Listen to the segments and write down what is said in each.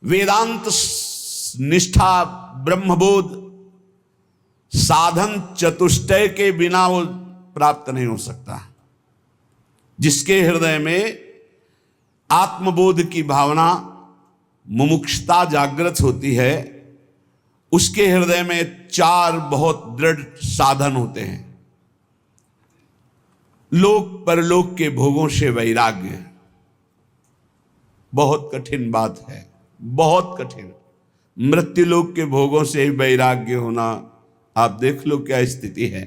वेदांत निष्ठा ब्रह्मबोध साधन चतुष्टय के बिना वो प्राप्त नहीं हो सकता। जिसके हृदय में आत्मबोध की भावना मुमुक्षुता जागृत होती है, उसके हृदय में चार बहुत दृढ़ साधन होते हैं। लोक परलोक के भोगों से वैराग्य, बहुत कठिन बात है, बहुत कठिन। मृत्युलोक के भोगों से ही वैराग्य होना, आप देख लो क्या स्थिति है।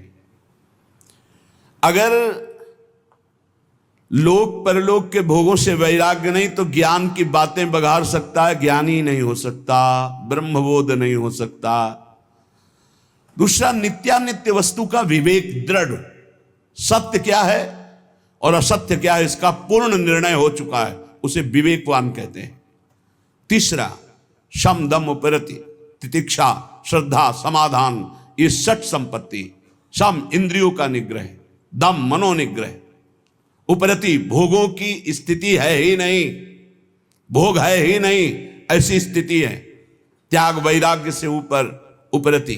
अगर लोक परलोक के भोगों से वैराग्य नहीं तो ज्ञान की बातें बघार सकता है, ज्ञानी नहीं हो सकता, ब्रह्मबोध नहीं हो सकता। दूसरा, नित्यानित्य वस्तु का विवेक दृढ़, सत्य क्या है और असत्य क्या है इसका पूर्ण निर्णय हो चुका है, उसे विवेकवान कहते हैं। तीसरा, शम दम उपरति, तितिक्षा, श्रद्धा, समाधान, ये षट संपत्ति। शम इंद्रियों का निग्रह, दम मनोनिग्रह, उपरति भोगों की स्थिति है ही नहीं, भोग है ही नहीं, ऐसी स्थिति है, त्याग वैराग्य से ऊपर उपरति।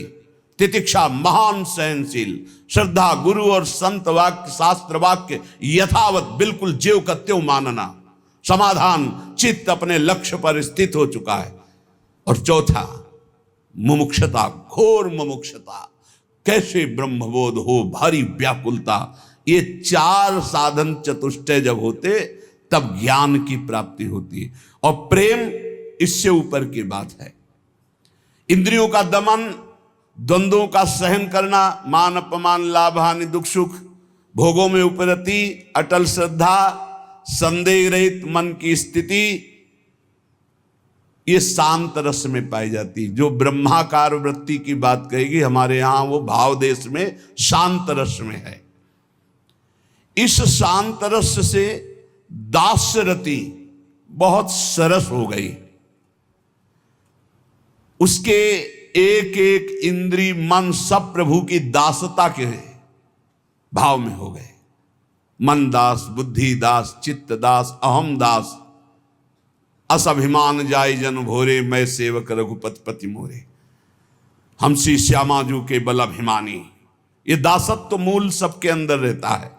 तितिक्षा महान सहनशील, श्रद्धा गुरु और संत वाक्य शास्त्र वाक्य यथावत बिल्कुल ज्यों का त्यों मानना, समाधान चित्त अपने लक्ष्य पर स्थित हो चुका है। और चौथा, मुमुक्षता, घोर मुमुक्षता, कैसे ब्रह्मबोध हो, भारी व्याकुलता। ये चार साधन चतुष्टय जब होते तब ज्ञान की प्राप्ति होती है। और प्रेम इससे ऊपर की बात है। इंद्रियों का दमन, द्वंद्वों का सहन करना, मान अपमान लाभ हानि दुख सुख, भोगों में उपरति, अटल श्रद्धा, संदेह रहित मन की स्थिति, ये शांत रस में पाई जाती। जो ब्रह्माकार वृत्ति की बात कहेगी हमारे यहां, वो भाव देश में शांत रस में है। इस शांत रस से दास्यरति बहुत सरस हो गई, उसके एक एक इंद्री मन सब प्रभु की दासता के भाव में हो गए। मन दास, बुद्धि दास, चित्त दास, अहम दास, अस अभिमान जाय जन भोरे, मैं सेवक रघुपति पति मोरे, हम श्री श्यामाजू के बल अभिमानी। ये दासत्व मूल सबके अंदर रहता है,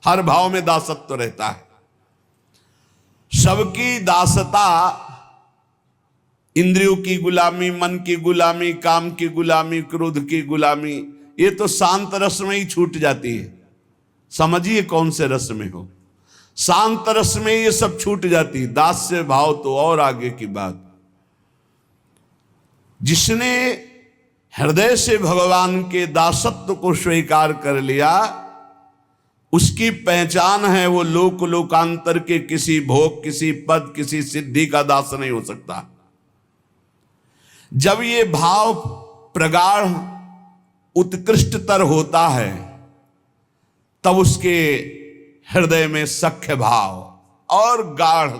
हर भाव में दासत्व रहता है। सबकी दासता, इंद्रियों की गुलामी, मन की गुलामी, काम की गुलामी, क्रोध की गुलामी, ये तो शांत रस में ही छूट जाती है। समझिए कौन से रस में हो, शांत रस में ये सब छूट जाती। दास्य भाव तो और आगे की बात। जिसने हृदय से भगवान के दासत्व को स्वीकार कर लिया, उसकी पहचान है वो लोक लोकांतर के किसी भोग, किसी पद, किसी सिद्धि का दास नहीं हो सकता। जब ये भाव प्रगाढ़ उत्कृष्टतर होता है तब उसके हृदय में सख्य भाव और गाढ़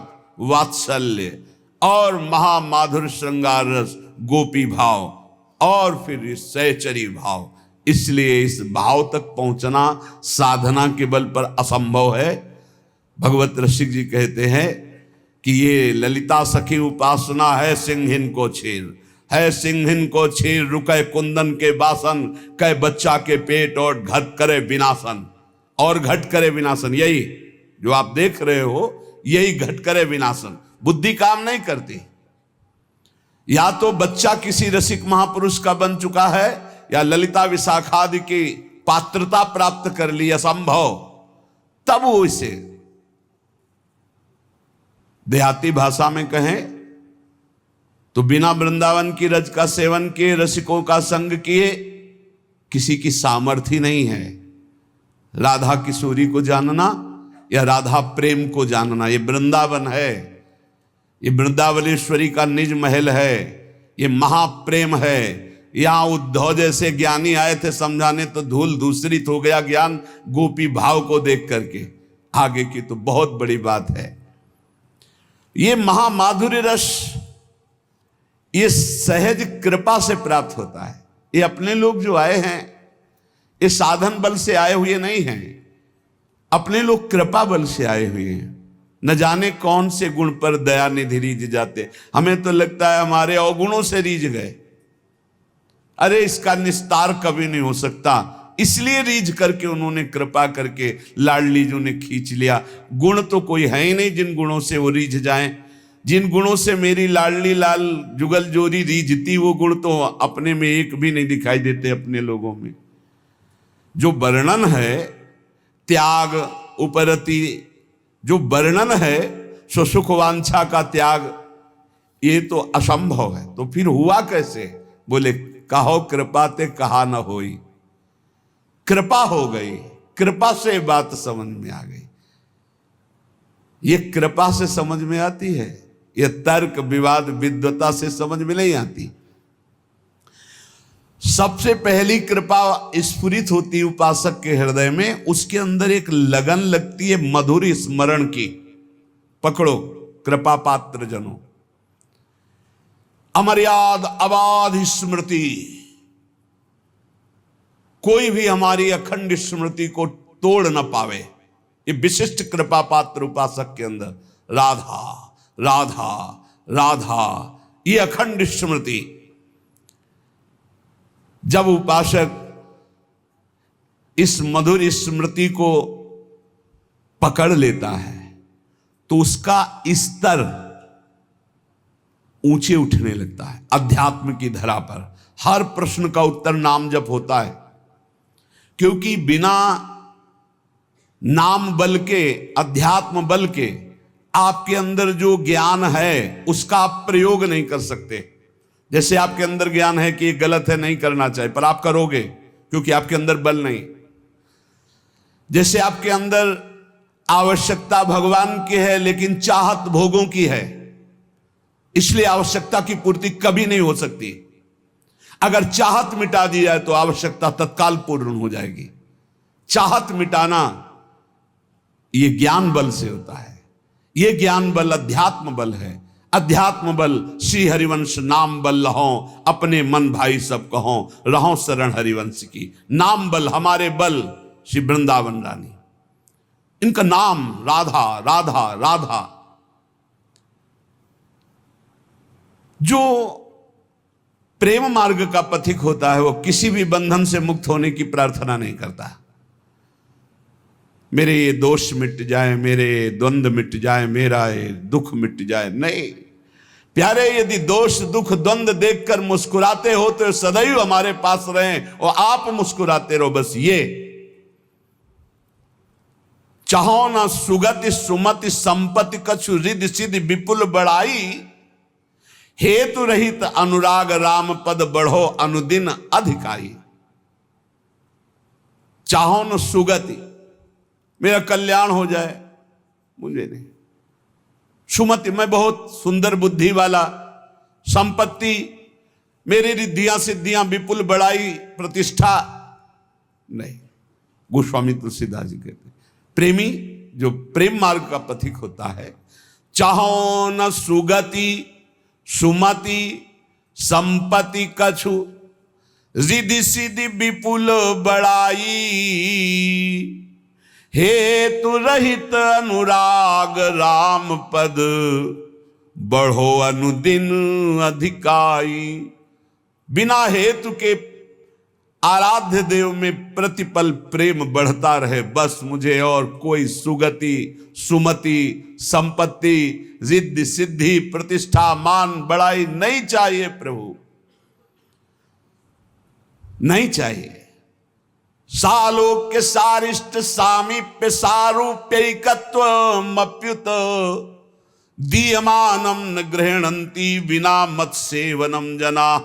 वात्सल्य और महामाधुर श्रृंगार रस, गोपी भाव और फिर सहचरी भाव। इसलिए इस भाव तक पहुंचना साधना के बल पर असंभव है। भगवत रसिक जी कहते हैं कि ये ललिता सखी उपासना है सिंहिन को छेर, है सिंहिन को छेर, रुके कुंदन के बासन, कह बच्चा के पेट और घट करे विनाशन। और घट करे विनाशन, यही जो आप देख रहे हो, यही घट करे विनाशन। बुद्धि काम नहीं करती। या तो बच्चा किसी रसिक महापुरुष का बन चुका है या ललिता विशाखादि की पात्रता प्राप्त कर ली, असंभव, तब वो इसे देहाती भाषा में कहें तो बिना वृंदावन की रज का सेवन किए, रसिकों का संग किए, किसी की सामर्थ्य नहीं है राधा किशोरी को जानना या राधा प्रेम को जानना। ये वृंदावन है, ये वृंदावनेश्वरी का निज महल है, ये महाप्रेम है। यहां उद्धव जैसे ज्ञानी आए थे समझाने तो धूल धूसरित हो गया ज्ञान गोपी भाव को देख करके। आगे की तो बहुत बड़ी बात है। ये महामाधुर्य रस ये सहज कृपा से प्राप्त होता है। ये अपने लोग जो आए हैं ये साधन बल से आए हुए नहीं हैं, अपने लोग कृपा बल से आए हुए हैं। न जाने कौन से गुण पर दया निधि रीझ जाते। हमें तो लगता है हमारे अवगुणों से रीझ गए। अरे इसका निस्तार कभी नहीं हो सकता, इसलिए रीझ करके उन्होंने कृपा करके लाडली जी ने खींच लिया। गुण तो कोई है ही नहीं जिन गुणों से वो रीझ जाएं। जिन गुणों से मेरी लाडली लाल जुगल जोरी रीझती, वो गुण तो अपने में एक भी नहीं दिखाई देते अपने लोगों में। जो वर्णन है त्याग उपरति, जो वर्णन है सो सुख वांछा का त्याग, ये तो असंभव है। तो फिर हुआ कैसे? बोले कहो कृपा ते कहा न होई। कृपा हो गई, कृपा से बात समझ में आ गई। ये कृपा से समझ में आती है, ये तर्क विवाद विद्वता से समझ में नहीं आती। सबसे पहली कृपा स्फुरित होती है उपासक के हृदय में, उसके अंदर एक लगन लगती है मधुर स्मरण की। पकड़ो कृपा पात्र जनों, अमर्याद अबाध स्मृति। कोई भी हमारी अखंड स्मृति को तोड़ न पावे, ये विशिष्ट कृपा पात्र उपासक के अंदर राधा राधा राधा, ये अखंड स्मृति। जब उपासक इस मधुर स्मृति को पकड़ लेता है तो उसका स्तर ऊंचे उठने लगता है। अध्यात्म की धरा पर हर प्रश्न का उत्तर नाम जप होता है, क्योंकि बिना नाम बल के, अध्यात्म बल के आपके अंदर जो ज्ञान है उसका आप प्रयोग नहीं कर सकते। जैसे आपके अंदर ज्ञान है कि ये गलत है, नहीं करना चाहिए, पर आप करोगे क्योंकि आपके अंदर बल नहीं। जैसे आपके अंदर आवश्यकता भगवान की है लेकिन चाहत भोगों की है, इसलिए आवश्यकता की पूर्ति कभी नहीं हो सकती। अगर चाहत मिटा दी जाए तो आवश्यकता तत्काल पूर्ण हो जाएगी। चाहत मिटाना ये ज्ञान बल से होता है। ये ज्ञान बल अध्यात्म बल है। अध्यात्म बल श्री हरिवंश नाम बल लहो, अपने मन भाई सब कहो, रहो शरण हरिवंश की। नाम बल हमारे बल श्री वृंदावन रानी, इनका नाम राधा राधा राधा। जो प्रेम मार्ग का पथिक होता है वो किसी भी बंधन से मुक्त होने की प्रार्थना नहीं करता। मेरे ये दोष मिट जाए, मेरे द्वंद्व मिट जाए, मेरा ये दुख मिट जाए, नहीं प्यारे। यदि दोष दुख द्वंद्व देखकर मुस्कुराते हो तो सदैव हमारे पास रहें और आप मुस्कुराते रहो। बस ये चाहो ना सुगति सुमति संपत्ति कछु रिद्धि सिद्धि विपुल बढ़ाई, हेतु रहित अनुराग राम पद बढ़ो अनुदिन अधिकाई। चाहो न सुगति, मेरा कल्याण हो जाए, मुझे नहीं। सुमति, मैं बहुत सुंदर बुद्धि वाला, संपत्ति, मेरी रिद्धियां सिद्धियां विपुल बढ़ाई, प्रतिष्ठा नहीं। गोस्वामी तुलसीदास जी कहते हैं प्रेमी जो प्रेम मार्ग का पथिक होता है, चाहो न सुगति सुमति संपत्ति कछु रिद्धि सिद्धि विपुल बढ़ाई, हेतु रहित अनुराग राम पद बढ़ो अनुदिन अधिकाई। बिना हेतु के आराध्य देव में प्रतिपल प्रेम बढ़ता रहे, बस मुझे और कोई सुगति सुमति संपत्ति रिद्धि सिद्धि प्रतिष्ठा मान बढ़ाई नहीं चाहिए प्रभु, नहीं चाहिए। सालोक्य सारिष्ट सामीप्य सारूप्यैकत्व अप्युत दीयमानम न गृहणंती विना मत सेवनम जना।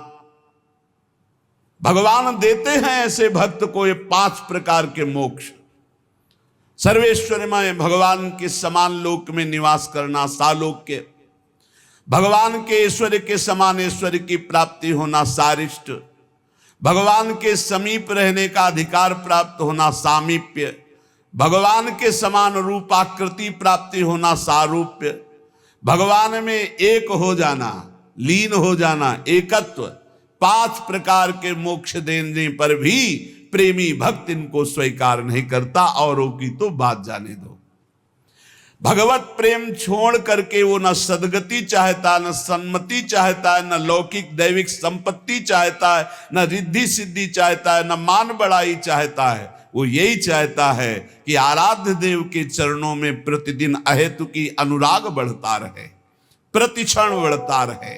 भगवान देते हैं ऐसे भक्त को ये 5 प्रकार के मोक्ष। सर्वेश्वरमय भगवान के समान लोक में निवास करना सालोक्य, भगवान के ऐश्वर्य के समान ऐश्वर्य की प्राप्ति होना सारिष्ट, भगवान के समीप रहने का अधिकार प्राप्त होना सामीप्य, भगवान के समान रूपाकृति प्राप्ति होना सारूप्य, भगवान में एक हो जाना, लीन हो जाना, एकत्व। 5 प्रकार के मोक्ष देने पर भी प्रेमी भक्त इनको स्वीकार नहीं करता, औरों की तो बात जाने दो। भगवत प्रेम छोड़ करके वो न सदगति चाहता, न सन्मति चाहता है, न लौकिक दैविक संपत्ति चाहता है, न रिद्धि सिद्धि चाहता है, न मान बढ़ाई चाहता है। वो यही चाहता है कि आराध्य देव के चरणों में प्रतिदिन अहेतुकी अनुराग बढ़ता रहे, प्रतिक्षण बढ़ता रहे,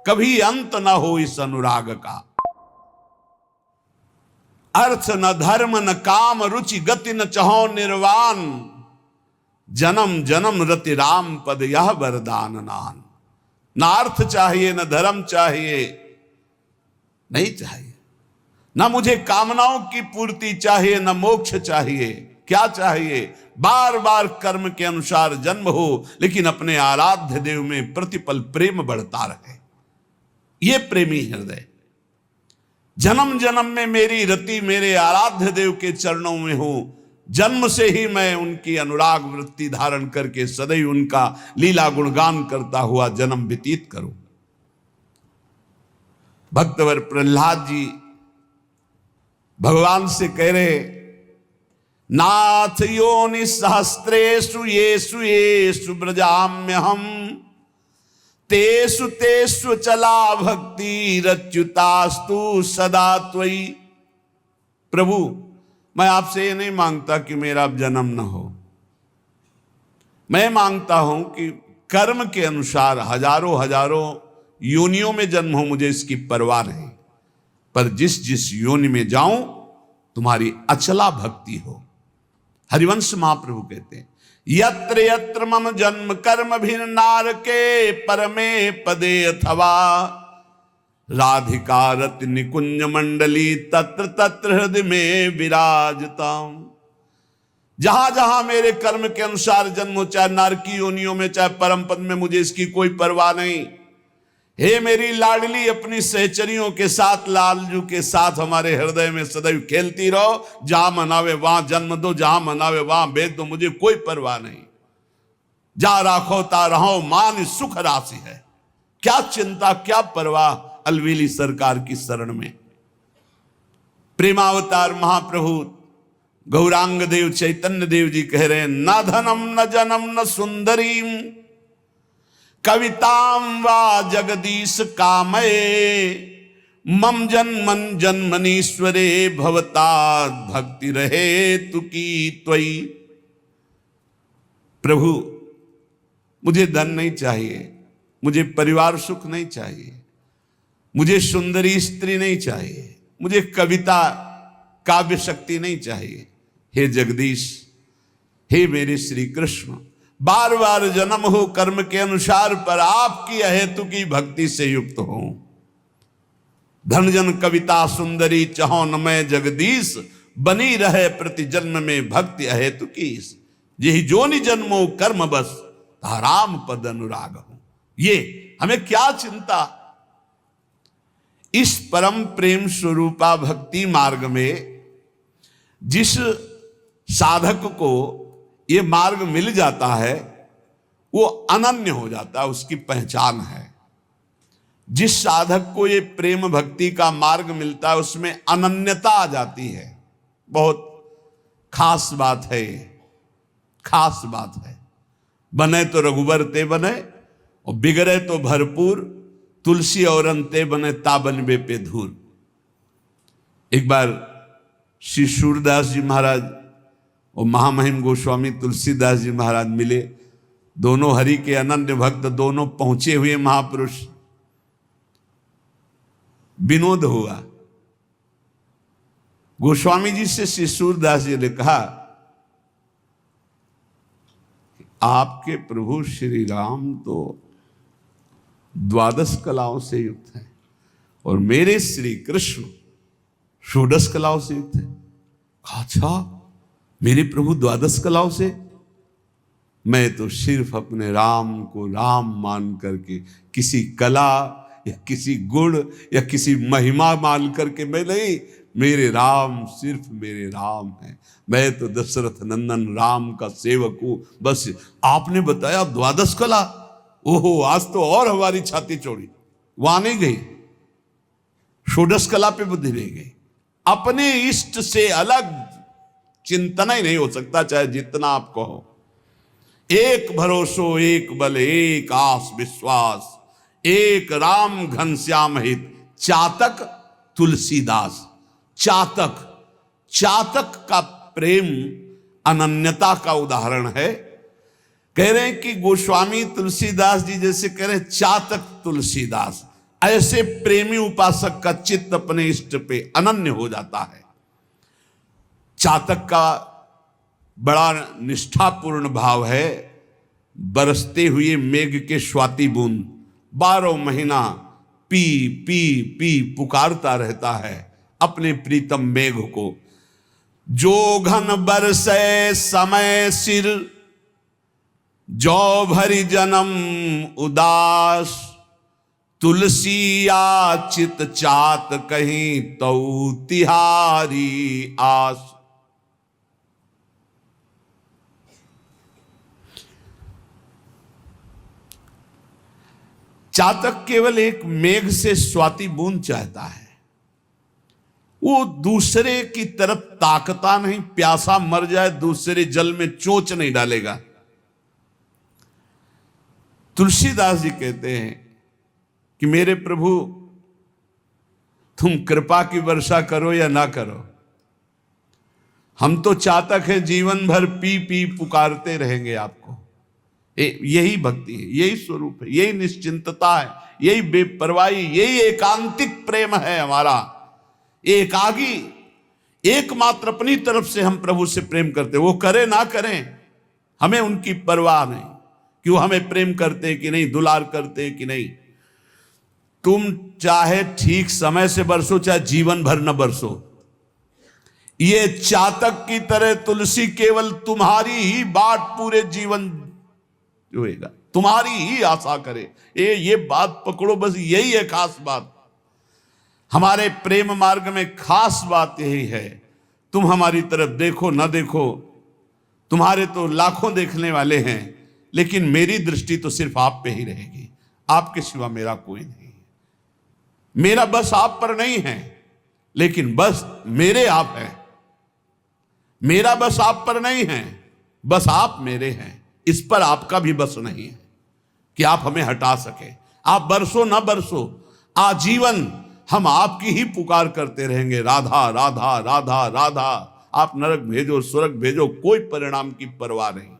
कभी अंत न हो इस अनुराग का। अर्थ न धर्म न काम रुचि गति न चहो निर्वाण, जन्म जन्म रति राम पद यह वरदान नान। ना अर्थ चाहिए, न धर्म चाहिए, नहीं चाहिए, ना मुझे कामनाओं की पूर्ति चाहिए, न मोक्ष चाहिए। क्या चाहिए? बार बार कर्म के अनुसार जन्म हो, लेकिन अपने आराध्य देव में प्रतिपल प्रेम बढ़ता रहे। ये प्रेमी हृदय जन्म जन्म में मेरी रति मेरे आराध्य देव के चरणों में हो, जन्म से ही मैं उनकी अनुराग वृत्ति धारण करके सदैव उनका लीला गुणगान करता हुआ जन्म व्यतीत करूं। भक्तवर प्रहलाद जी भगवान से कह रहे, नाथ योनि सहस्त्रेषु येषु येषु ब्रजाम्यहम, तेषु तेषु चला भक्ति रच्युतास्तु सदा त्वयि। प्रभु, मैं आपसे ये नहीं मांगता कि मेरा जन्म न हो, मैं मांगता हूं कि कर्म के अनुसार हजारों हजारों योनियों में जन्म हो, मुझे इसकी परवाह नहीं, पर जिस जिस योनि में जाऊं तुम्हारी अचला भक्ति हो। हरिवंश महाप्रभु कहते हैं, यत्र यत्र मम जन्म कर्म भिन्न नारके परमे पदे अथवा, राधिका रति निकुंज मंडली तत्र तत्र हृदय में विराजता। जहां जहां मेरे कर्म के अनुसार जन्म हो, चाहे नारकी योनियों में चाहे परम पद में, मुझे इसकी कोई परवाह नहीं। हे मेरी लाडली, अपनी सहचरियों के साथ, लालजू के साथ हमारे हृदय में सदैव खेलती रहो। जहां मनावे वहां जन्म दो, जहां मनावे वहां भेज दो, मुझे कोई परवाह नहीं। जा राखो ता रहो, मान सुख राशि है। क्या चिंता, क्या परवाह अलवेली सरकार की शरण में। प्रेमावतार महाप्रभु गौरांग देव चैतन्य देव जी कह रहे हैं, न धनम न जनम न सुंदरीम कविताम वा जगदीश कामये, मम जन्मन जन्मनीश्वरे भवताद भक्ति रहे तुकी त्वयि। प्रभु, मुझे धन नहीं चाहिए, मुझे परिवार सुख नहीं चाहिए, मुझे सुंदरी स्त्री नहीं चाहिए, मुझे कविता काव्य शक्ति नहीं चाहिए। हे जगदीश, हे मेरे श्री कृष्ण, बार बार जन्म हो कर्म के अनुसार, पर आपकी अहेतु की भक्ति से युक्त हो। धन जन कविता सुंदरी चहो न मैं जगदीश, बनी रहे प्रति जन्म में भक्ति अहेतु की। यही जोनि जन्मो कर्म बस, राम पद अनुराग हो। ये हमें क्या चिंता। इस परम प्रेम स्वरूपा भक्ति मार्ग में जिस साधक को ये मार्ग मिल जाता है, वो अनन्य हो जाता है, उसकी पहचान है। जिस साधक को ये प्रेम भक्ति का मार्ग मिलता है, उसमें अनन्यता आ जाती है। बहुत खास बात है, खास बात है। बने तो रघुबर ते बने, और बिगड़े तो भरपूर, तुलसी और अंते बने ताबन बे पे धूर। एक बार श्री सूरदास जी महाराज और महामहिम गोस्वामी तुलसीदास जी महाराज मिले। दोनों हरि के अनन्य भक्त, दोनों पहुंचे हुए महापुरुष। विनोद हुआ। गोस्वामी जी से श्री सूरदास जी ने कहा, आपके प्रभु श्री राम तो द्वादश कलाओं से युक्त हैं और मेरे श्री कृष्ण षोडश कलाओं से युक्त हैं। अच्छा, मेरे प्रभु द्वादश कलाओं से? मैं तो सिर्फ अपने राम को राम मान करके, किसी कला या किसी गुण या किसी महिमा मान करके मैं नहीं, मेरे राम सिर्फ मेरे राम हैं। मैं तो दशरथ नंदन राम का सेवक हूं। बस आपने बताया द्वादश कला, ओहो, आज तो और हमारी छाती चौड़ी। वहां नहीं गई, षोडश कला पे बुद्धि नहीं गई। अपने इष्ट से अलग चिंतन ही नहीं हो सकता, चाहे जितना आप कहो। एक भरोसो एक बल एक आस विश्वास, एक राम घनश्याम हित, चातक तुलसीदास। चातक, चातक का प्रेम अनन्यता का उदाहरण है। कह रहे हैं कि गोस्वामी तुलसीदास जी जैसे कह रहे हैं चातक तुलसीदास, ऐसे प्रेमी उपासक का चित्त अपने इष्ट पे अनन्य हो जाता है। चातक का बड़ा निष्ठापूर्ण भाव है। बरसते हुए मेघ के स्वाति बूंद 12 महीना पी पी पी पुकारता रहता है अपने प्रीतम मेघ को। जो घन बरसे समय सिर, जो भरी जन्म उदास, तुलसी याचित चात कहीं तऊ तिहारी आस। चातक केवल एक मेघ से स्वाति बूंद चाहता है, वो दूसरे की तरफ ताकता नहीं। प्यासा मर जाए दूसरे जल में चोंच नहीं डालेगा। तुलसीदास जी कहते हैं कि मेरे प्रभु तुम कृपा की वर्षा करो या ना करो, हम तो चातक हैं, जीवन भर पी पी पुकारते रहेंगे आपको। यही भक्ति है, यही स्वरूप है, यही निश्चिंतता है, यही बेपरवाही, यही एकांतिक प्रेम है हमारा। एकागी, एकमात्र अपनी तरफ से हम प्रभु से प्रेम करते, वो करे ना करें हमें उनकी परवाह नहीं कि वो हमें प्रेम करते कि नहीं, दुलार करते कि नहीं। तुम चाहे ठीक समय से बरसो, चाहे जीवन भर न बरसो, ये चातक की तरह तुलसी केवल तुम्हारी ही बाट पूरे जीवन जोएगा, तुम्हारी ही आशा करे। ये बात पकड़ो, बस यही है खास बात। हमारे प्रेम मार्ग में खास बात यही है। तुम हमारी तरफ देखो ना देखो, तुम्हारे तो लाखों देखने वाले हैं, लेकिन मेरी दृष्टि तो सिर्फ आप पे ही रहेगी। आपके सिवा मेरा कोई नहीं है। मेरा बस आप पर नहीं है, लेकिन बस मेरे आप हैं। मेरा बस आप पर नहीं है, बस आप मेरे हैं। इस पर आपका भी बस नहीं है कि आप हमें हटा सके। आप बरसो ना बरसो, आजीवन हम आपकी ही पुकार करते रहेंगे, राधा राधा राधा राधा। आप नरक भेजो स्वर्ग भेजो, कोई परिणाम की परवाह नहीं।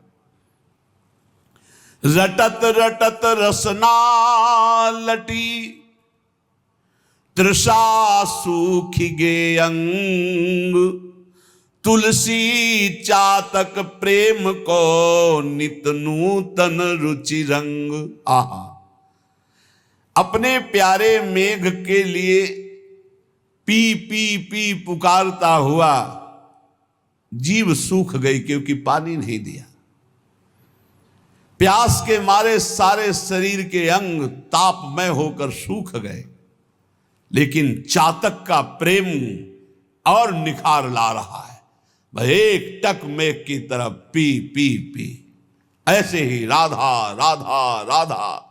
रटत रटत रसना लटी, तृषा सूखी गे अंग, तुलसी चातक प्रेम को नित नूतन रुचि रंग। आहा, अपने प्यारे मेघ के लिए पी पी पी पुकारता हुआ जीव सूख गई, क्योंकि पानी नहीं दिया। प्यास के मारे सारे शरीर के अंग तापमय होकर सूख गए, लेकिन चातक का प्रेम और निखार ला रहा है। भाई एक टक मेघ की तरफ पी पी पी। ऐसे ही राधा राधा राधा।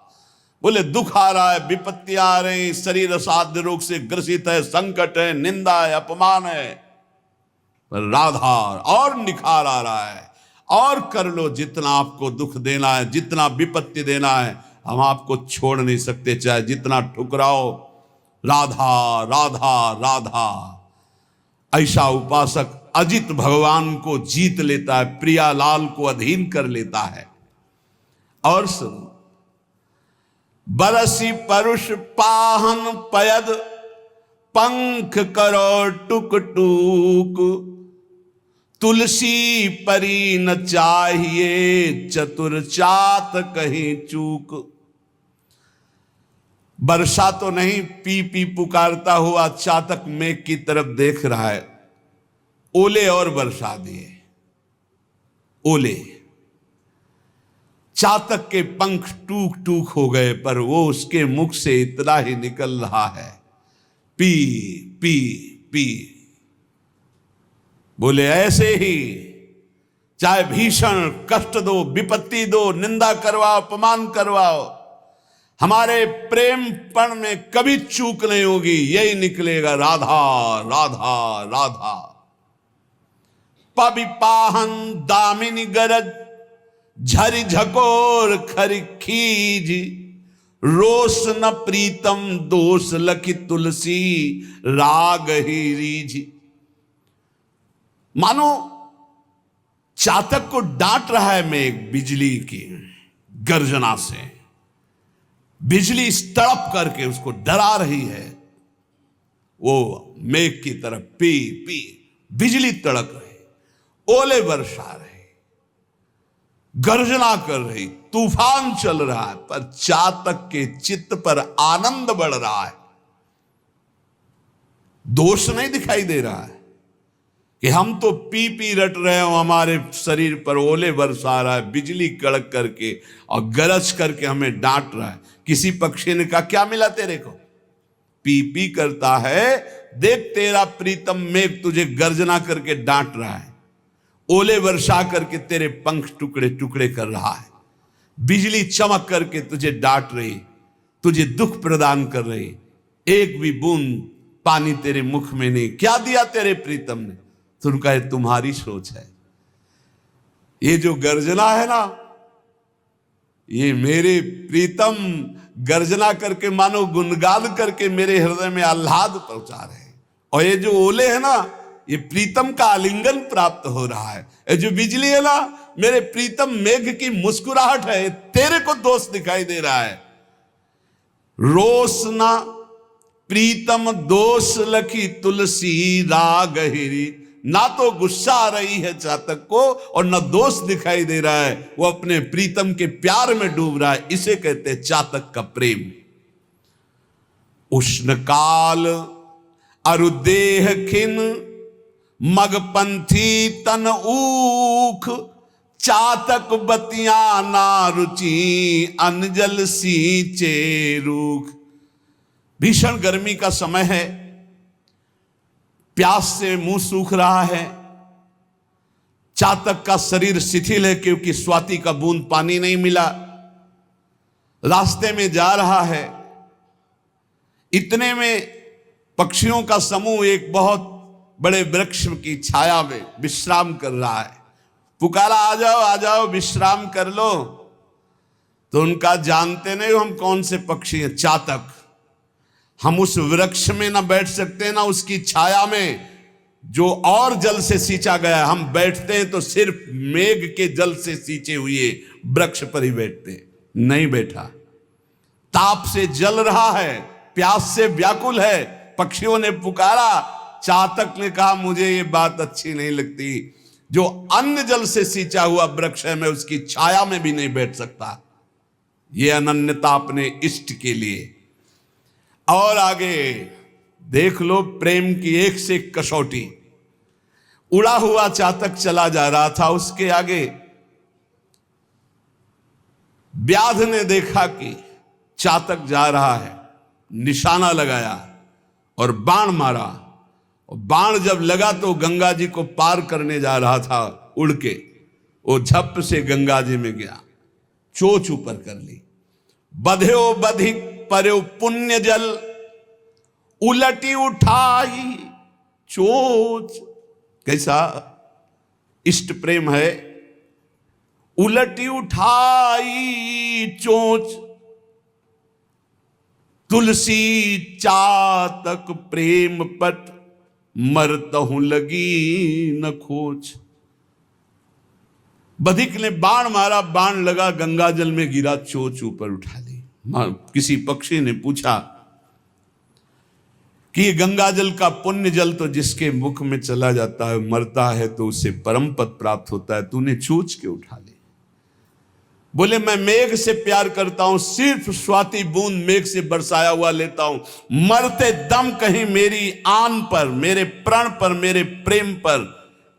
बोले दुख आ रहा है, विपत्ति आ रही, शरीर असाध्य रोग से ग्रसित है, संकट है, निंदा है, अपमान है, पर राधा और निखार आ रहा है। और कर लो जितना आपको दुख देना है, जितना विपत्ति देना है, हम आपको छोड़ नहीं सकते, चाहे जितना ठुकराओ। राधा राधा राधा। ऐसा उपासक अजित भगवान को जीत लेता है, प्रियालाल को अधीन कर लेता है। और सुनो, बरसी परुष पाहन पयद, पंख करो टुक टूक, तुलसी परी न चाहिए चतुर चात कहीं चूक। वर्षा तो नहीं, पी पी पुकारता हुआ चातक मेघ की तरफ देख रहा है। ओले और बरसा दिए, ओले। चातक के पंख टूक टूक हो गए, पर वो उसके मुख से इतना ही निकल रहा है, पी पी पी। बोले ऐसे ही चाहे भीषण कष्ट दो, विपत्ति दो, निंदा करवाओ, अपमान करवाओ, हमारे प्रेमपण में कभी चूक नहीं होगी। यही निकलेगा, राधा राधा राधा। पविपाहन दामिनी गरज, झरि झकोर खरि खीज, रोष न प्रीतम दोष लखी तुलसी राग ही रीझ। मानो चातक को डांट रहा है मेघ बिजली की गर्जना से, बिजली तड़प करके उसको डरा रही है। वो मेघ की तरफ पी पी बिजली तड़क रही, ओले बरसा रहे, गर्जना कर रही, तूफान चल रहा है, पर चातक के चित्त पर आनंद बढ़ रहा है। दोष नहीं दिखाई दे रहा है कि हम तो पी पी रट रहे हो, हमारे शरीर पर ओले बरसा रहा है, बिजली कड़क करके और गरज करके हमें डांट रहा है। किसी पक्षी ने कहा क्या मिला तेरे को, पी पी करता है, देख तेरा प्रीतम मेघ तुझे गर्जना करके डांट रहा है, ओले वर्षा करके तेरे पंख टुकड़े टुकड़े कर रहा है, बिजली चमक करके तुझे डांट रही, तुझे दुख प्रदान कर रही, एक भी बूंद पानी तेरे मुख में नहीं। क्या दिया तेरे प्रीतम ने? तो उनका ये तुम्हारी सोच है। ये जो गर्जना है ना, ये मेरे प्रीतम गर्जना करके मानो गुनगान करके मेरे हृदय में आह्लाद पहुंचा रहे हैं। और ये जो ओले है ना, ये प्रीतम का आलिंगन प्राप्त हो रहा है। ये जो बिजली है ना, मेरे प्रीतम मेघ की मुस्कुराहट है, तेरे को दोष दिखाई दे रहा है। रोष ना प्रीतम दोष लखी तुलसी राग हिरी। ना तो गुस्सा आ रही है चातक को और ना दोष दिखाई दे रहा है, वो अपने प्रीतम के प्यार में डूब रहा है। इसे कहते हैं चातक का प्रेम। उष्ण काल अरुदेह खिन मगपंथी तन ऊख, चातक बतिया ना रुचि अनजल सींचे रूख। भीषण गर्मी का समय है, प्यास से मुंह सूख रहा है, चातक का शरीर शिथिल है क्योंकि स्वाति का बूंद पानी नहीं मिला, रास्ते में जा रहा है। इतने में पक्षियों का समूह एक बहुत बड़े वृक्ष की छाया में विश्राम कर रहा है। पुकारा आ जाओ आ जाओ विश्राम कर लो। तो उनका जानते नहीं हम कौन से पक्षी हैं, चातक। हम उस वृक्ष में ना बैठ सकते ना उसकी छाया में जो और जल से सींचा गया है। हम बैठते हैं तो सिर्फ मेघ के जल से सींचे हुए वृक्ष पर ही बैठते, नहीं बैठा। ताप से जल रहा है, प्यास से व्याकुल है। पक्षियों ने पुकारा, चातक ने कहा मुझे ये बात अच्छी नहीं लगती, जो अन्य जल से सींचा हुआ वृक्ष है मैं उसकी छाया में भी नहीं बैठ सकता। ये अनन्यता अपने इष्ट के लिए। और आगे देख लो प्रेम की एक से एक कसौटी। उड़ा हुआ चातक चला जा रहा था, उसके आगे व्याध ने देखा कि चातक जा रहा है, निशाना लगाया और बाण मारा। और बाण जब लगा तो गंगा जी को पार करने जा रहा था उड़ के, वो झप से गंगा जी में गया, चोच ऊपर कर ली। बध्यो बधिक पर्यो पुण्य जल, उलटी उठाई चोच। कैसा इष्ट प्रेम है। उलटी उठाई चोच, तुलसी चातक प्रेम पट, मरतहु लगी न खोज। बधिक ने बाण मारा, बाण लगा, गंगा जल में गिरा, चोच ऊपर उठा ली। किसी पक्षी ने पूछा कि ये गंगा जल का पुण्य जल तो जिसके मुख में चला जाता है मरता है तो उसे परम पद प्राप्त होता है, तूने चोच के उठा ली। बोले मैं मेघ से प्यार करता हूं, सिर्फ स्वाति बूंद मेघ से बरसाया हुआ लेता हूं, मरते दम कहीं मेरी आन पर, मेरे प्राण पर, मेरे प्रेम पर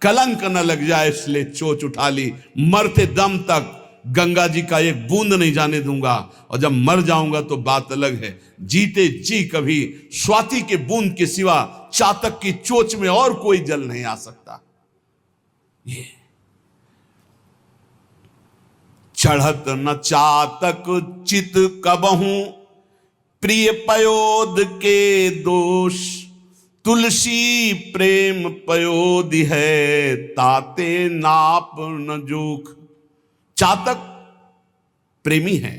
कलंक न लग जाए, इसलिए चोच उठा ली। मरते दम तक गंगा जी का एक बूंद नहीं जाने दूंगा, और जब मर जाऊंगा तो बात अलग है। जीते जी कभी स्वाति के बूंद के सिवा चातक की चोच में और कोई जल नहीं आ सकता। ये चढ़त न चातक चित कबहू, प्रिय पयोद के दोष, तुलसी प्रेम पयोदि है, ताते नाप न जोख। चातक प्रेमी है।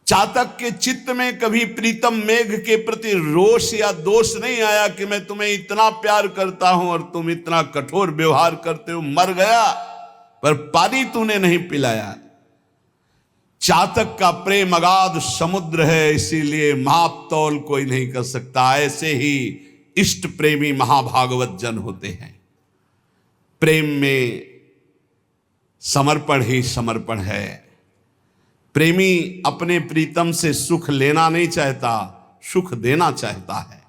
चातक के चित्त में कभी प्रीतम मेघ के प्रति रोष या दोष नहीं आया कि मैं तुम्हें इतना प्यार करता हूं और तुम इतना कठोर व्यवहार करते हो, मर गया पर पानी तूने नहीं पिलाया। चातक का प्रेम अगाध समुद्र है, इसीलिए माप तौल कोई नहीं कर सकता। ऐसे ही इष्ट प्रेमी महाभागवत जन होते हैं। प्रेम में समर्पण ही समर्पण है। प्रेमी अपने प्रीतम से सुख लेना नहीं चाहता, सुख देना चाहता है।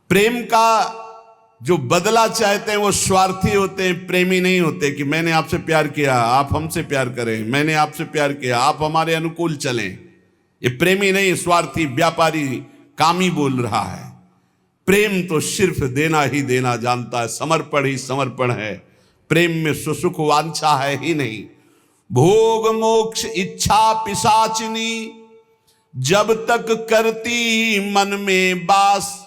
प्रेम का जो बदला चाहते हैं वो स्वार्थी होते हैं, प्रेमी नहीं होते कि मैंने आपसे प्यार किया, आप हमसे प्यार करें, मैंने आपसे प्यार किया, आप हमारे अनुकूल चलें। ये प्रेमी नहीं, स्वार्थी, व्यापारी, कामी बोल रहा है। प्रेम तो सिर्फ देना ही देना जानता है, समर्पण ही समर्पण है। प्रेम में सुसुख वांछा है ही नहीं। भोग मोक्ष इच्छा पिशाचिनी जब तक करती मन में बास,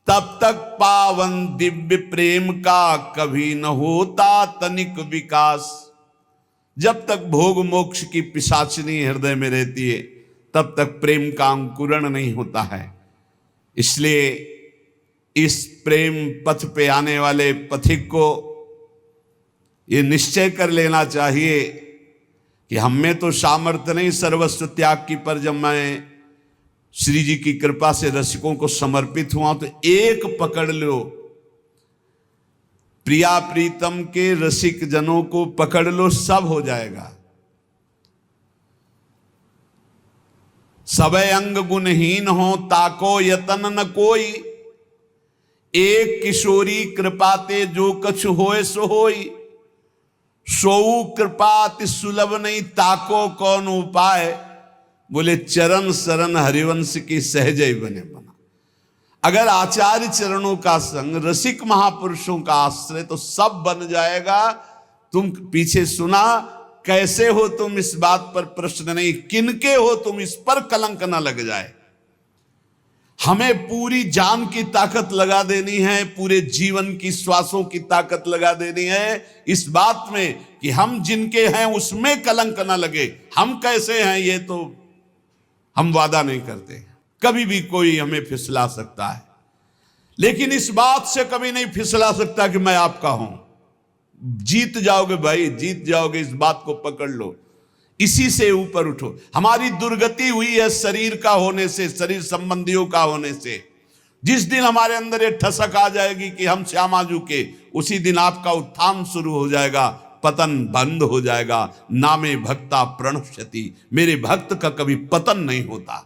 तब तक पावन दिव्य प्रेम का कभी न होता तनिक विकास। जब तक भोग मोक्ष की पिशाचिनी हृदय में रहती है तब तक प्रेम का अंकुरण नहीं होता है। इसलिए इस प्रेम पथ पे आने वाले पथिक को ये निश्चय कर लेना चाहिए कि हम में तो सामर्थ्य नहीं सर्वस्व त्याग की, पर जब मैं श्री जी की कृपा से रसिकों को समर्पित हुआ तो एक पकड़ लो, प्रिया प्रीतम के रसिक जनों को पकड़ लो, सब हो जाएगा। सबे अंग गुणहीन हो ताको यतन न कोई, एक किशोरी कृपाते जो कछु होए सो होई। सोऊ कृपा अति सुलभ नहीं ताको कौन उपाय, बोले चरण शरण हरिवंश की सहजय बने बना। अगर आचार्य चरणों का संग, रसिक महापुरुषों का आश्रय, तो सब बन जाएगा। तुम पीछे सुना, कैसे हो तुम इस बात पर प्रश्न नहीं, किनके हो तुम इस पर कलंक न लग जाए। हमें पूरी जान की ताकत लगा देनी है, पूरे जीवन की श्वासों की ताकत लगा देनी है इस बात में कि हम जिनके हैं उसमें कलंक न लगे। हम कैसे हैं ये तो हम वादा नहीं करते, कभी भी कोई हमें फिसला सकता है, लेकिन इस बात से कभी नहीं फिसला सकता कि मैं आपका हूं। जीत जाओगे भाई, जीत जाओगे, इस बात को पकड़ लो, इसी से ऊपर उठो। हमारी दुर्गति हुई है शरीर का होने से, शरीर संबंधियों का होने से। जिस दिन हमारे अंदर ये ठसक आ जाएगी कि हम श्यामाजू के, उसी दिन आपका उत्थान शुरू हो जाएगा, पतन बंद हो जाएगा। नामे भक्ता प्रणश्यति, मेरे भक्त का कभी पतन नहीं होता।